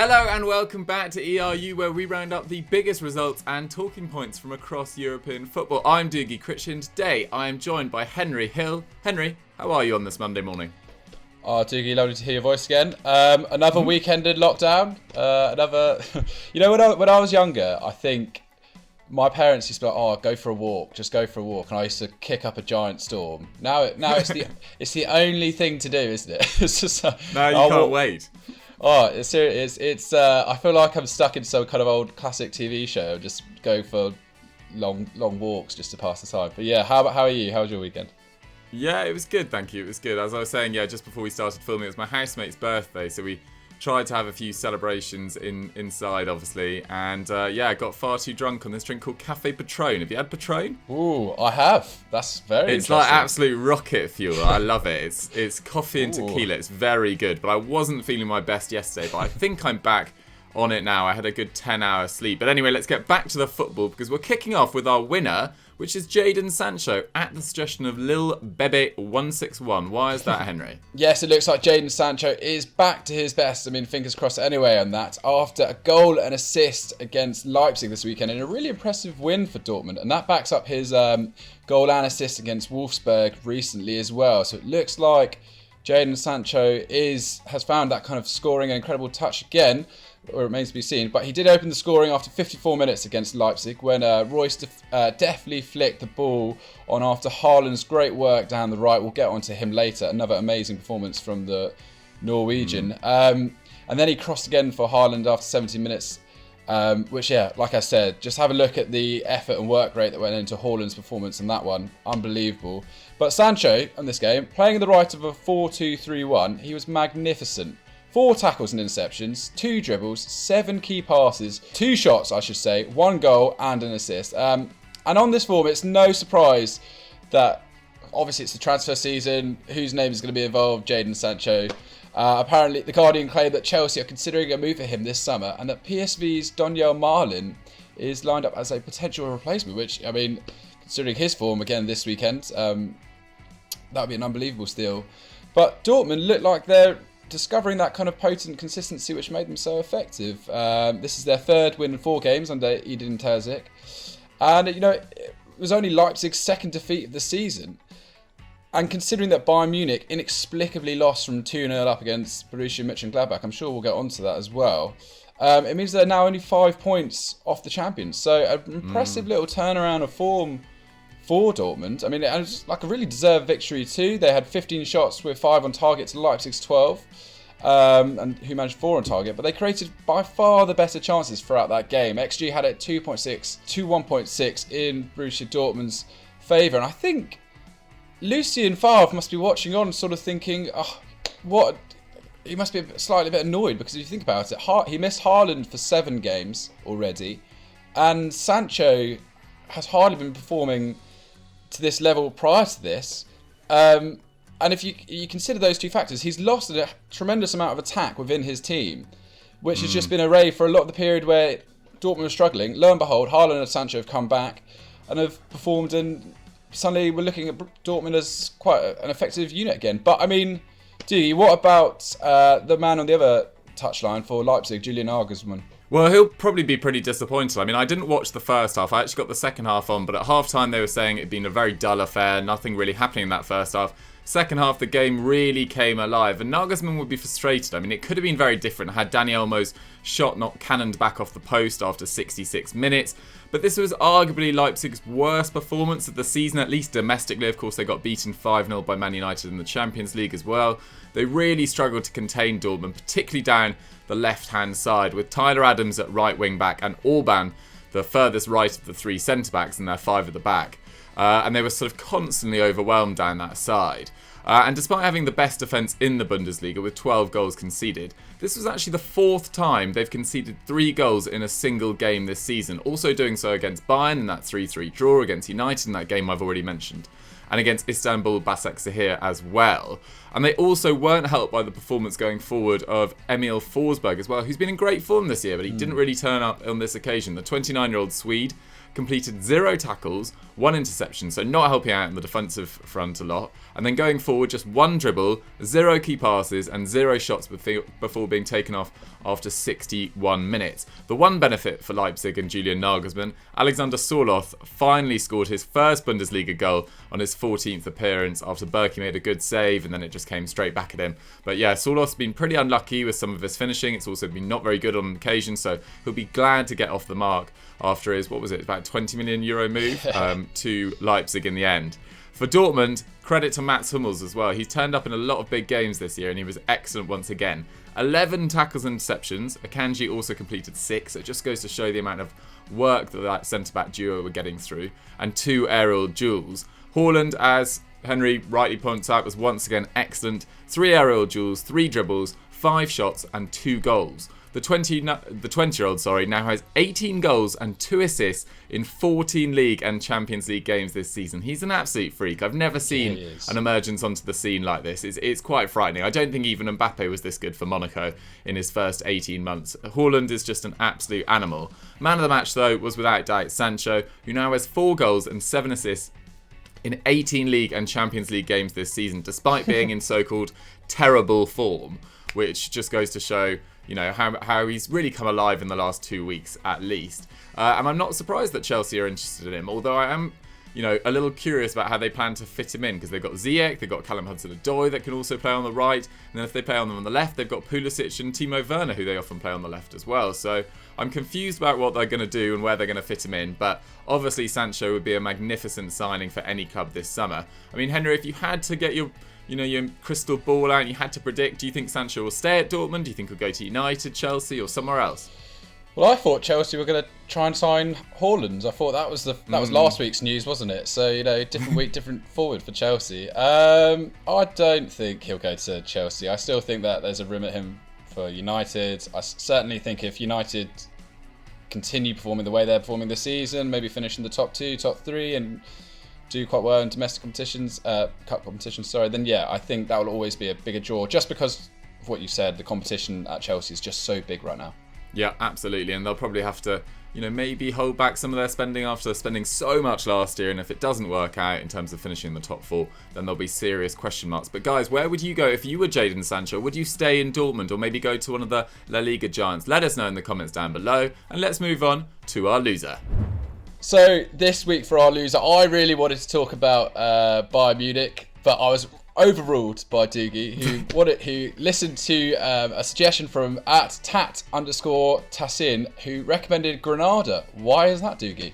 Hello and welcome back to ERU, where we round up the biggest results and talking points from across European football. I'm Dougie Critchin. Today I am joined by Henry Hill. Henry, how are you on this Monday morning? Oh, Dougie, lovely to hear your voice again. Another weekend in lockdown. When I was younger, I think my parents used to be like, "Oh, go for a walk, just go for a walk," and I used to kick up a giant storm. Now it's the only thing to do, isn't it? It's just no, you can't wait. Oh, it's I feel like I'm stuck in some kind of old classic TV show. Just go for long walks just to pass the time. But yeah, how are you? How was your weekend? Yeah, it was good, thank you. It was good. As I was saying, just before we started filming, it was my housemate's birthday, so we tried to have a few celebrations inside, obviously, and I got far too drunk on this drink called Cafe Patron. Have you had Patron? Ooh, I have. That's very It's interesting. like absolute rocket fuel. I love it. It's coffee and tequila. It's very good, but I wasn't feeling my best yesterday, but I think I'm back on it now. I had a good 10-hour sleep. But anyway, let's get back to the football, because we're kicking off with our winner, which is Jadon Sancho, at the suggestion of Lil Bebe161. Why is that, Henry? Yes, it looks like Jadon Sancho is back to his best. I mean, fingers crossed anyway on that. After a goal and assist against Leipzig this weekend in a really impressive win for Dortmund. And that backs up his goal and assist against Wolfsburg recently as well. So it looks like Jadon Sancho has found that kind of scoring and incredible touch again. Or it remains to be seen, but he did open the scoring after 54 minutes against Leipzig when Reus deftly flicked the ball on after Haaland's great work down the right. We'll get onto him later. Another amazing performance from the Norwegian. And then he crossed again for Haaland after 70 minutes, which, like I said, just have a look at the effort and work rate that went into Haaland's performance in that one. Unbelievable. But Sancho, in this game, playing in the right of a 4-2-3-1, he was magnificent. 4 tackles and interceptions, 2 dribbles, 7 key passes, 2 shots, I should say, 1 goal and an assist. And on this form, it's no surprise that, obviously, it's the transfer season. Whose name is going to be involved? Jadon Sancho. Apparently, The Guardian claimed that Chelsea are considering a move for him this summer, and that PSV's Daniel Marlin is lined up as a potential replacement, which, I mean, considering his form again this weekend, that would be an unbelievable steal. But Dortmund look like they're discovering that kind of potent consistency which made them so effective. This is their 3rd win in 4 games under Edin Terzic. And, it was only Leipzig's 2nd defeat of the season. And considering that Bayern Munich inexplicably lost from 2-0 up against Borussia Gladbach, I'm sure we'll get onto that as well. It means they're now only 5 points off the champions. So an impressive little turnaround of form for Dortmund. I mean, it was like a really deserved victory too. They had 15 shots with 5 on target to Leipzig's 12, and who managed 4 on target. But they created by far the better chances throughout that game. XG had it 2.6 to 1.6 in Borussia Dortmund's favour. And I think Lucien Favre must be watching on, sort of thinking, what? He must be slightly a bit annoyed, because if you think about it, he missed Haaland for 7 games already, and Sancho has hardly been performing to this level prior to this. And if you consider those 2 factors, he's lost a tremendous amount of attack within his team, which has just been a ray for a lot of the period where Dortmund was struggling. Lo and behold, Haaland and Sancho have come back and have performed, and suddenly we're looking at Dortmund as quite an effective unit again. But I mean, what about the man on the other touchline for Leipzig, Julian Nagelsmann? Well, he'll probably be pretty disappointed. I mean, I didn't watch the first half. I actually got the second half on, but at half-time they were saying it'd been a very dull affair, nothing really happening in that first half. Second half, the game really came alive, and Nagelsmann would be frustrated. I mean, it could have been very different had Dani Olmo's shot not cannoned back off the post after 66 minutes. But this was arguably Leipzig's worst performance of the season, at least domestically. Of course, they got beaten 5-0 by Man United in the Champions League as well. They really struggled to contain Dortmund, particularly down the left-hand side, with Tyler Adams at right wing-back and Orban the furthest right of the 3 centre-backs, and their 5 at the back. And they were sort of constantly overwhelmed down that side. And despite having the best defence in the Bundesliga with 12 goals conceded, this was actually the 4th time they've conceded 3 goals in a single game this season. Also doing so against Bayern in that 3-3 draw, against United in that game I've already mentioned. and against Istanbul Basaksehir as well. And they also weren't helped by the performance going forward of Emil Forsberg as well, who's been in great form this year, but he didn't really turn up on this occasion. The 29-year-old Swede completed 0 tackles, 1 interception, so not helping out in the defensive front a lot. And then going forward, just 1 dribble, 0 key passes, and 0 shots before being taken off after 61 minutes. The one benefit for Leipzig and Julian Nagelsmann, Alexander Sorloth finally scored his first Bundesliga goal on his 14th appearance after Berkey made a good save, and then it just came straight back at him. But yeah, Sorloth's been pretty unlucky with some of his finishing. It's also been not very good on occasion, so he'll be glad to get off the mark after his, about 20 million euro move to Leipzig in the end. For Dortmund, credit to Mats Hummels as well. He's turned up in a lot of big games this year and he was excellent once again. 11 tackles and interceptions. Akanji also completed 6. It just goes to show the amount of work that centre-back duo were getting through. And 2 aerial duels. Haaland, as Henry rightly points out, was once again excellent. 3 aerial duels, 3 dribbles, 5 shots and 2 goals. The 20-year-old now has 18 goals and 2 assists in 14 League and Champions League games this season. He's an absolute freak. I've never seen an emergence onto the scene like this. It's quite frightening. I don't think even Mbappe was this good for Monaco in his first 18 months. Haaland is just an absolute animal. Man of the match, though, was without doubt Sancho, who now has 4 goals and 7 assists in 18 League and Champions League games this season, despite being in so-called terrible form, which just goes to show, you know, how he's really come alive in the last 2 weeks at least. And I'm not surprised that Chelsea are interested in him, although I am, you know, a little curious about how they plan to fit him in, because they've got Ziyech, they've got Callum Hudson-Odoi that can also play on the right, and then if they play on them on the left, they've got Pulisic and Timo Werner, who they often play on the left as well. So I'm confused about what they're going to do and where they're going to fit him in, but obviously Sancho would be a magnificent signing for any club this summer. I mean, Henry, if you had to get your crystal ball out and you had to predict, do you think Sancho will stay at Dortmund? Do you think he'll go to United, Chelsea, or somewhere else? Well, I thought Chelsea were going to try and sign Haaland. I thought that was last week's news, wasn't it? So, you know, different week, different forward for Chelsea. I don't think he'll go to Chelsea. I still think that there's a room at him for United. I certainly think if United continue performing the way they're performing this season, maybe finish in the top 2, top 3, and do quite well in domestic competitions, cup competitions, then yeah, I think that will always be a bigger draw, just because of what you said. The competition at Chelsea is just so big right now. Yeah, absolutely, and they'll probably have to, you know, maybe hold back some of their spending after spending so much last year, and if it doesn't work out in terms of finishing in the top 4, then there'll be serious question marks. But guys, where would you go if you were Jadon Sancho? Would you stay in Dortmund or maybe go to one of the La Liga giants? Let us know in the comments down below, and let's move on to our loser. So this week for our loser, I really wanted to talk about Bayern Munich, but I was overruled by Dougie, who listened to a suggestion from @tat_Tassin, who recommended Granada. Why is that, Dougie?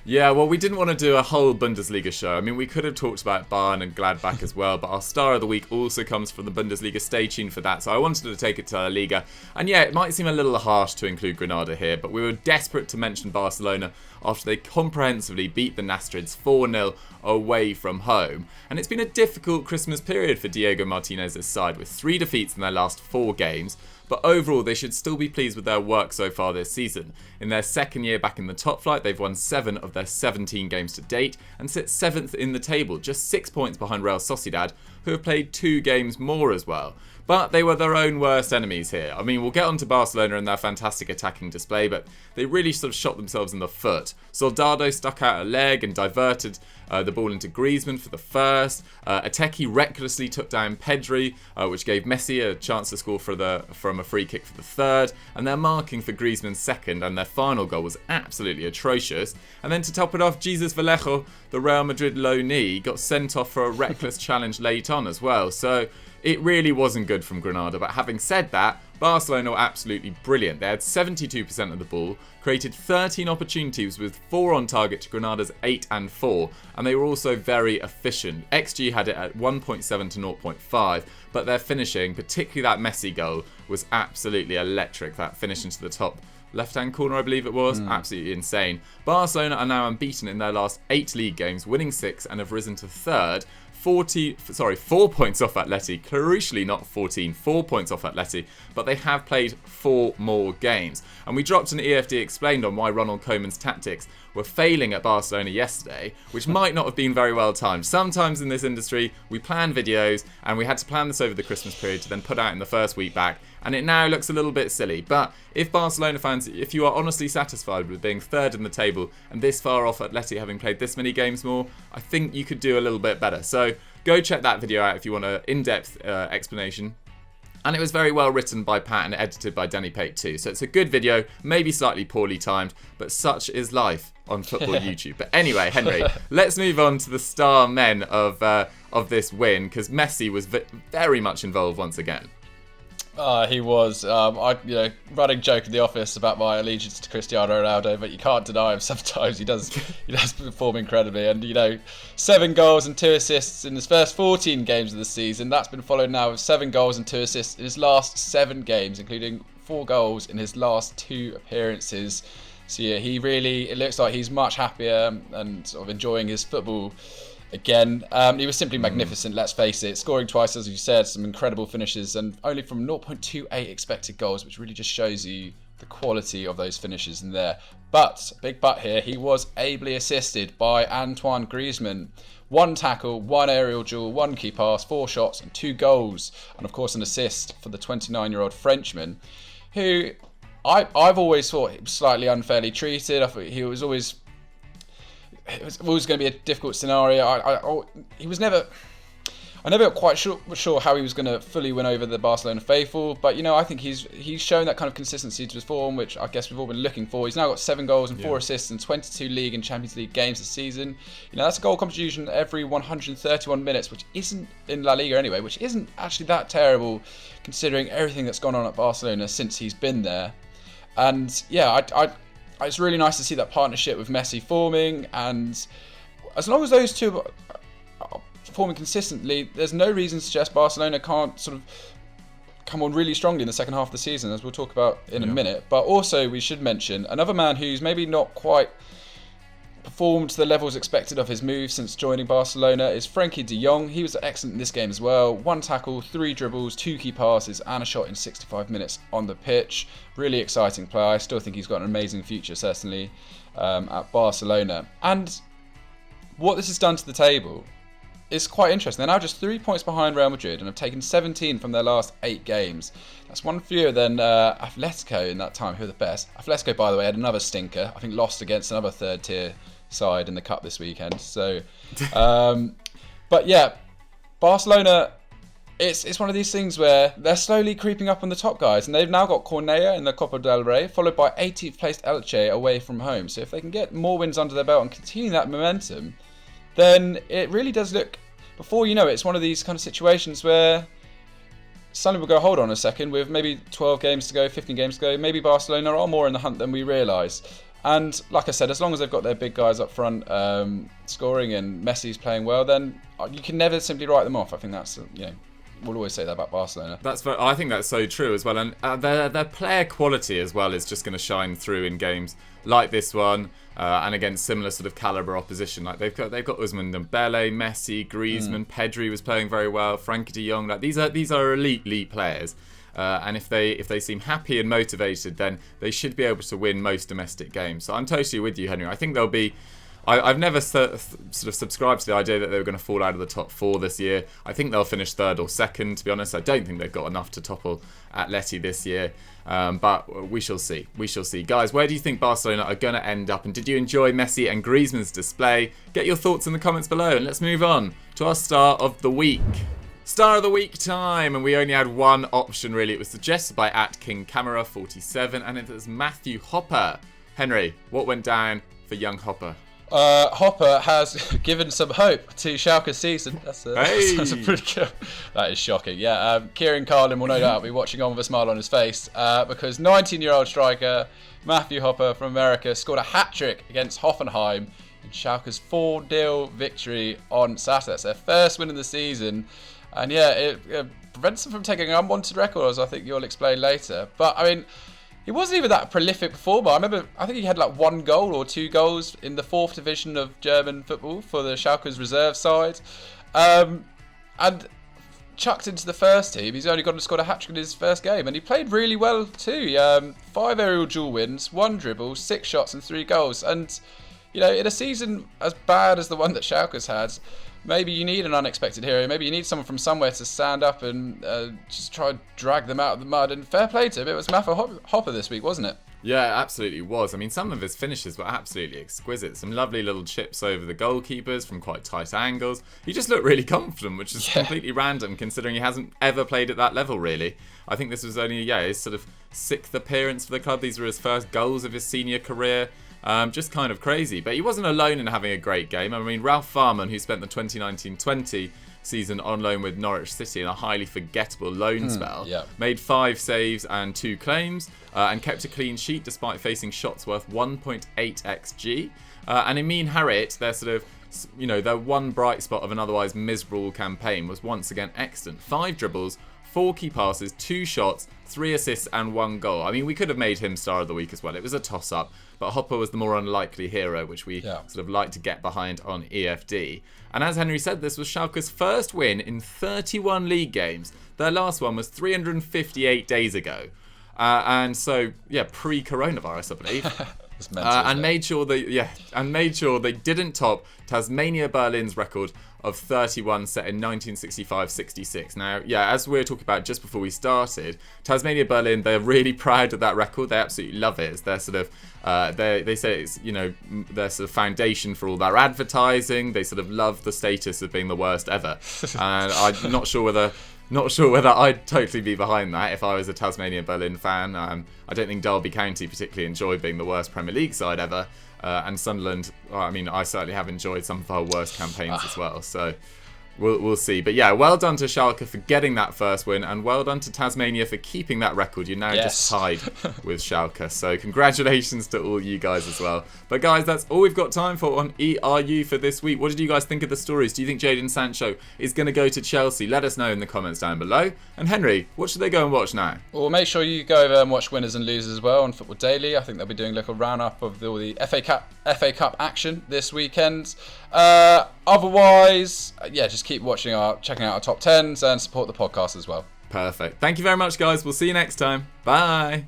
Yeah, well, we didn't want to do a whole Bundesliga show. I mean, we could have talked about Bayern and Gladbach as well, but our star of the week also comes from the Bundesliga. Stay tuned for that. So I wanted to take it to La Liga. And yeah, it might seem a little harsh to include Granada here, but we were desperate to mention Barcelona after they comprehensively beat the Nastrids 4-0 away from home. And it's been a difficult Christmas period for Diego Martinez's side, with 3 defeats in their last 4 games. But overall, they should still be pleased with their work so far this season. In their second year back in the top flight, they've won 7 of their 17 games to date and sit 7th in the table, just 6 points behind Real Sociedad, who have played 2 games more as well. But they were their own worst enemies here. I mean, we'll get on to Barcelona and their fantastic attacking display, but they really sort of shot themselves in the foot. Soldado stuck out a leg and diverted the ball into Griezmann for the first. Ateki recklessly took down Pedri, which gave Messi a chance to score from a free kick for the third. And their marking for Griezmann's second and their final goal was absolutely atrocious. And then to top it off, Jesus Vallejo, the Real Madrid loanee, got sent off for a reckless challenge late on as well. So it really wasn't good from Granada. But having said that, Barcelona were absolutely brilliant. They had 72% of the ball, created 13 opportunities with 4 on target to Granada's 8 and 4, and they were also very efficient. XG had it at 1.7 to 0.5, but their finishing, particularly that Messi goal, was absolutely electric. That finish into the top left-hand corner, I believe it was. Absolutely insane. Barcelona are now unbeaten in their last 8 league games, winning 6 and have risen to 3rd, 4 points off Atleti. Crucially, not 14, 4 points off Atleti. But they have played 4 more games. And we dropped an EFD Explained on why Ronald Koeman's tactics were failing at Barcelona yesterday, which might not have been very well timed. Sometimes in this industry, we plan videos, and we had to plan this over the Christmas period to then put out in the first week back, and it now looks a little bit silly. But if Barcelona fans, if you are honestly satisfied with being third in the table and this far off Atleti having played this many games more, I think you could do a little bit better. So go check that video out if you want an in-depth explanation. And it was very well written by Pat and edited by Danny Pate too. So it's a good video, maybe slightly poorly timed, but such is life on football YouTube. But anyway, Henry, let's move on to the star men of this win, because Messi was very much involved once again. He was. Running joke in the office about my allegiance to Cristiano Ronaldo, but you can't deny him. Sometimes he does perform incredibly. And 7 goals and 2 assists in his first 14 games of the season. That's been followed now with 7 goals and 2 assists in his last 7 games, including 4 goals in his last 2 appearances. So yeah, it looks like he's much happier and sort of enjoying his football again. He was simply magnificent, let's face it. Scoring twice, as you said, some incredible finishes, and only from 0.28 expected goals, which really just shows you the quality of those finishes in there. But, big but here, he was ably assisted by Antoine Griezmann. 1 tackle, 1 aerial duel, 1 key pass, 4 shots and 2 goals. And of course an assist for the 29-year-old Frenchman, who I've always thought he was slightly unfairly treated. I thought it was always going to be a difficult scenario. I never got quite sure how he was going to fully win over the Barcelona faithful, but I think he's shown that kind of consistency to his form, which I guess we've all been looking for. He's now got 7 goals and 4 assists in 22 League and Champions League games this season. That's a goal contribution every 131 minutes, which isn't in La Liga anyway, which isn't actually that terrible considering everything that's gone on at Barcelona since he's been there. And yeah, it's really nice to see that partnership with Messi forming, and as long as those two are performing consistently, there's no reason to suggest Barcelona can't sort of come on really strongly in the second half of the season, as we'll talk about in a minute. But also we should mention another man who's maybe not quite performed to the levels expected of his move since joining Barcelona is Frenkie de Jong. He was excellent in this game as well. 1 tackle, 3 dribbles, 2 key passes and a shot in 65 minutes on the pitch. Really exciting player. I still think he's got an amazing future, certainly, at Barcelona. And what this has done to the table is quite interesting. They're now just 3 points behind Real Madrid and have taken 17 from their last 8 games. That's 1 fewer than Atletico in that time, who are the best. Atletico, by the way, had another stinker. I think lost against another third-tier side in the cup this weekend. So, but yeah, Barcelona, it's one of these things where they're slowly creeping up on the top guys, and they've now got Cornellà in the Copa del Rey, followed by 18th placed Elche away from home. So if they can get more wins under their belt and continue that momentum, then it really does look, before you know it, it's one of these kind of situations where suddenly we'll go, hold on a second, with maybe 12 games to go, 15 games to go, maybe Barcelona are more in the hunt than we realise. And like I said, as long as they've got their big guys up front scoring and Messi's playing well, then you can never simply write them off. I think that's, we'll always say that about Barcelona. I think that's so true as well. And their player quality as well is just going to shine through in games like this one and against similar sort of calibre opposition. Like they've got Ousmane Dembele, Messi, Griezmann, Pedri was playing very well, Frenkie de Jong. Like these are elite players. And if they seem happy and motivated, then they should be able to win most domestic games. So I'm totally with you, Henry. I think they'll be. I've never sort of subscribed to the idea that they were going to fall out of the top 4 this year. I think they'll finish 3rd or 2nd, to be honest. I don't think they've got enough to topple Atleti this year. But we shall see. We shall see. Guys, where do you think Barcelona are going to end up? And did you enjoy Messi and Griezmann's display? Get your thoughts in the comments below. And let's move on to our Star of the Week. Star of the Week time, and we only had one option really. It was suggested by @KingCamera47, and it was Matthew Hoppe. Henry, what went down for young Hoppe? Hoppe has given some hope to Schalke's season. That's a pretty good. That is shocking. Yeah, Kieran Carlin will no doubt be watching on with a smile on his face because 19-year-old striker Matthew Hoppe from America scored a hat-trick against Hoffenheim in Schalke's 4-0 victory on Saturday. That's their first win of the season. And yeah, it prevents them from taking an unwanted record, as I think you'll explain later. But I mean, he wasn't even that prolific performer. I think he had like 1 goal or 2 goals in the 4th division of German football for the Schalke's reserve side. And chucked into the first team. He's only scored a hat-trick in his first game, and he played really well too. 5 aerial duel wins, 1 dribble, 6 shots and 3 goals. And, in a season as bad as the one that Schalke's had, maybe you need an unexpected hero. Maybe you need someone from somewhere to stand up and just try and drag them out of the mud. And fair play to him. It was Matthew Hoppe this week, wasn't it? Yeah, it absolutely was. I mean, some of his finishes were absolutely exquisite. Some lovely little chips over the goalkeepers from quite tight angles. He just looked really confident, which is completely random considering he hasn't ever played at that level, really. I think this was only, his sort of 6th appearance for the club. These were his first goals of his senior career. Just kind of crazy. But he wasn't alone in having a great game. I mean, Ralph Farman, who spent the 2019-20 season on loan with Norwich City in a highly forgettable loan spell, made 5 saves and 2 claims, and kept a clean sheet despite facing shots worth 1.8 xg. And Amin Harit, their sort of, their one bright spot of an otherwise miserable campaign, was once again excellent. 5 dribbles, 4 key passes, 2 shots, 3 assists and 1 goal. I mean, we could have made him star of the week as well. It was a toss-up, but Hoppe was the more unlikely hero, which we sort of like to get behind on EFD. And as Henry said, this was Schalke's first win in 31 league games. Their last one was 358 days ago. And so, pre-coronavirus, I believe. And made sure they didn't top Tasmania Berlin's record of 31 set in 1965-66. Now, as we were talking about just before we started, Tasmania Berlin, they're really proud of that record. They absolutely love it. It's their sort of, they say it's, their sort of foundation for all their advertising. They sort of love the status of being the worst ever. And I'm not sure whether I'd totally be behind that if I was a Tasmania Berlin fan. I don't think Derby County particularly enjoyed being the worst Premier League side ever. And Sunderland, I certainly have enjoyed some of our worst campaigns as well. So we'll see. But well done to Schalke for getting that first win, and well done to Tasmania for keeping that record. You're now just tied with Schalke. So congratulations to all you guys as well. But guys, that's all we've got time for on ERU for this week. What did you guys think of the stories? Do you think Jadon Sancho is going to go to Chelsea? Let us know in the comments down below. And Henry, what should they go and watch now? Well, make sure you go over and watch Winners and Losers as well on Football Daily. I think they'll be doing a little round-up of all the FA Cup action this weekend. Otherwise, just keep checking out our top 10s and support the podcast as well. Perfect. Thank you very much, guys. We'll see you next time. Bye.